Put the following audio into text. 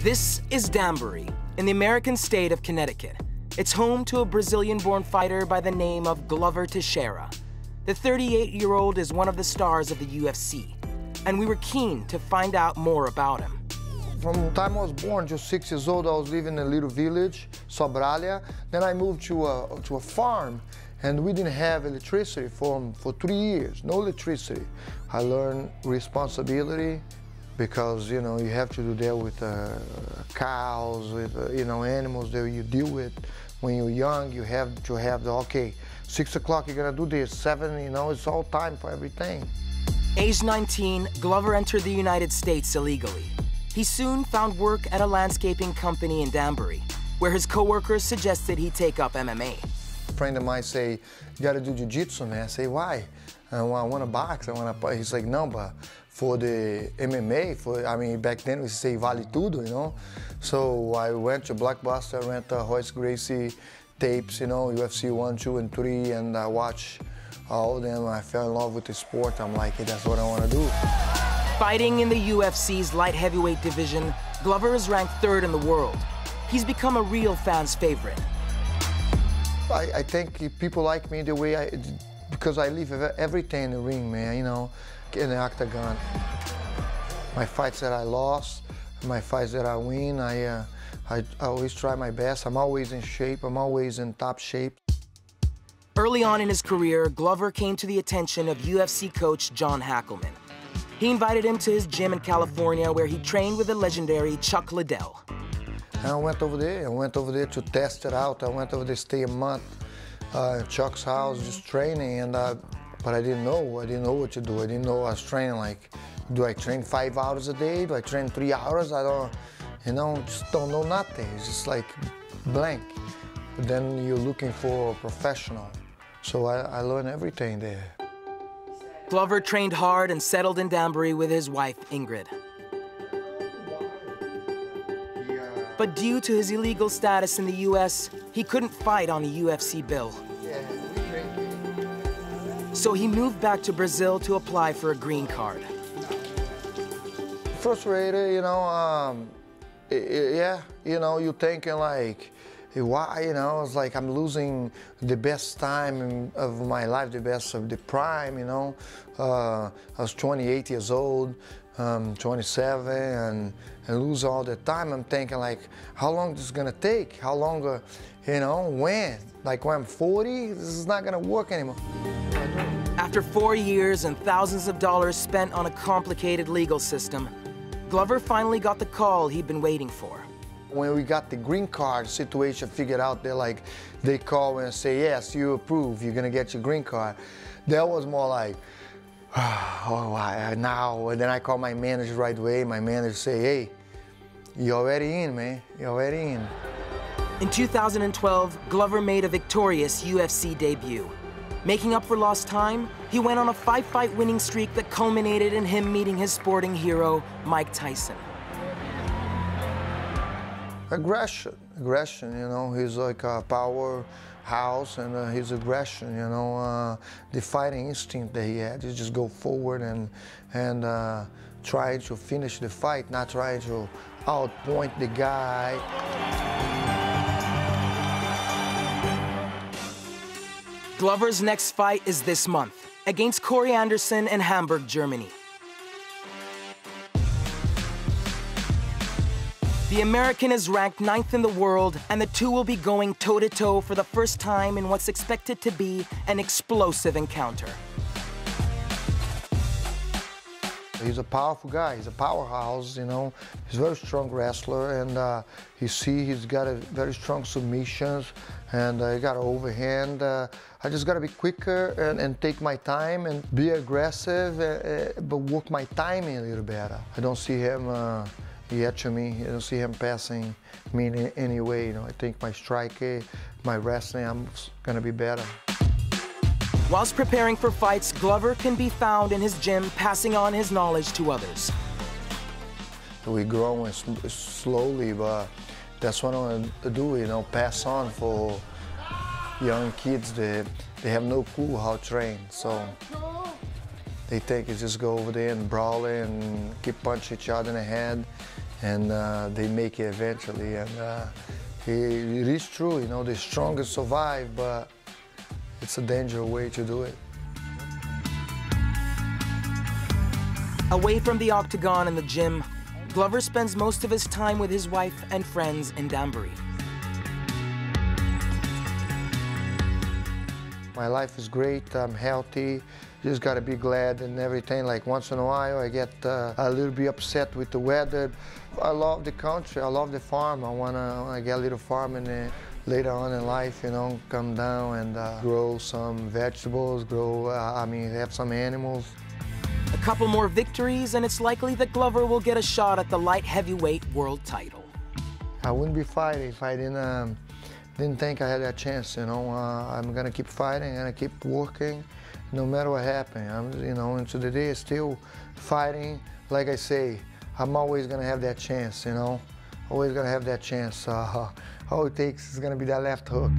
This is Danbury, in the American state of Connecticut. It's home to a Brazilian-born fighter by the name of Glover Teixeira. The 38-year-old is one of the stars of the UFC, and we were keen to find out more about him. From the time I was born, just 6 years old, I was living in a little village, Sobralia. Then I moved to a farm, and we didn't have electricity for 3 years, no electricity. I learned responsibility because, you know, you have to do that with cows, with, you know, animals that you deal with. When you're young, you have to have the, okay, 6 o'clock you're gonna do this, 7, you know, it's all time for everything. Aged 19, Glover entered the United States illegally. He soon found work at a landscaping company in Danbury, where his coworkers suggested he take up MMA. A friend of mine say, you gotta do jiu-jitsu, man. I say, why? I want to box, I want to. He's like, no, but for the MMA, I mean, back then we say vale tudo, you know? So I went to Blockbuster, rent Royce Gracie tapes, you know, UFC 1, 2, and 3, and I watched all of them. I fell in love with the sport. I'm like, hey, that's what I want to do. Fighting in the UFC's light heavyweight division, Glover is ranked 3rd in the world. He's become a real fan's favorite. I think people like me the way because I leave everything in the ring, man, you know, in the Octagon. My fights that I lost, my fights that I win, I always try my best. I'm always in shape, I'm always in top shape. Early on in his career, Glover came to the attention of UFC coach John Hackleman. He invited him to his gym in California where he trained with the legendary Chuck Liddell. And I went over there to test it out. I went over there to stay a month at Chuck's house, just training, and but I didn't know what to do. I didn't know I was training, like, do I train 5 hours a day? Do I train 3 hours? I don't, you know, just don't know nothing. It's just like blank. But then you're looking for a professional. So I learned everything there. Glover trained hard and settled in Danbury with his wife, Ingrid. But due to his illegal status in the U.S., he couldn't fight on a UFC bill. So he moved back to Brazil to apply for a green card. Frustrated, you know, yeah, you know, you're thinking like, why, you know, it's like I'm losing the best time of my life, the best of the prime, you know. I was 28 years old, 27, and lose all the time. I'm thinking like, how long this is gonna take? How long, you know, when? Like when I'm 40, this is not gonna work anymore. After 4 years and thousands of dollars spent on a complicated legal system, Glover finally got the call he'd been waiting for. When we got the green card situation figured out, they call and say, yes, you approve, you're gonna get your green card. That was more like, oh, now, and then I call my manager right away. My manager say, hey, you're already in, man, you're already in. In 2012, Glover made a victorious UFC debut. Making up for lost time, he went on a 5-fight winning streak that culminated in him meeting his sporting hero, Mike Tyson. Aggression, you know, he's like a powerhouse, and his aggression, you know, the fighting instinct that he had, he just go forward and try to finish the fight, not trying to outpoint the guy. Glover's next fight is this month, against Corey Anderson in Hamburg, Germany. The American is ranked 9th in the world, and the two will be going toe-to-toe for the first time in what's expected to be an explosive encounter. He's a powerful guy, he's a powerhouse, you know. He's a very strong wrestler, and he's got a very strong submissions, and he got an overhand. I just gotta be quicker and take my time and be aggressive, but work my timing a little better. I don't see him yet to me. I don't see him passing me in any way. You know, I think my striking, my wrestling, I'm gonna be better. Whilst preparing for fights, Glover can be found in his gym passing on his knowledge to others. We're growing slowly, but that's what I want to do, you know, pass on for young kids that they have no clue how to train. So they think it's just go over there and brawl and keep punching each other in the head. and they make it eventually. And it is true, you know, the strongest survive, but it's a dangerous way to do it. Away from the octagon and the gym, Glover spends most of his time with his wife and friends in Danbury. My life is great, I'm healthy, just gotta be glad and everything. Like once in a while I get a little bit upset with the weather. I love the country, I love the farm. I wanna get a little farm and then later on in life, you know, come down and grow some vegetables, have some animals. A couple more victories and it's likely that Glover will get a shot at the light heavyweight world title. I wouldn't be fighting if I didn't think I had that chance, you know. I'm gonna keep fighting, I'm gonna keep working, no matter what happens. You know, and to the day, still fighting. Like I say, I'm always gonna have that chance, you know. Always gonna have that chance. All it takes is gonna be that left hook.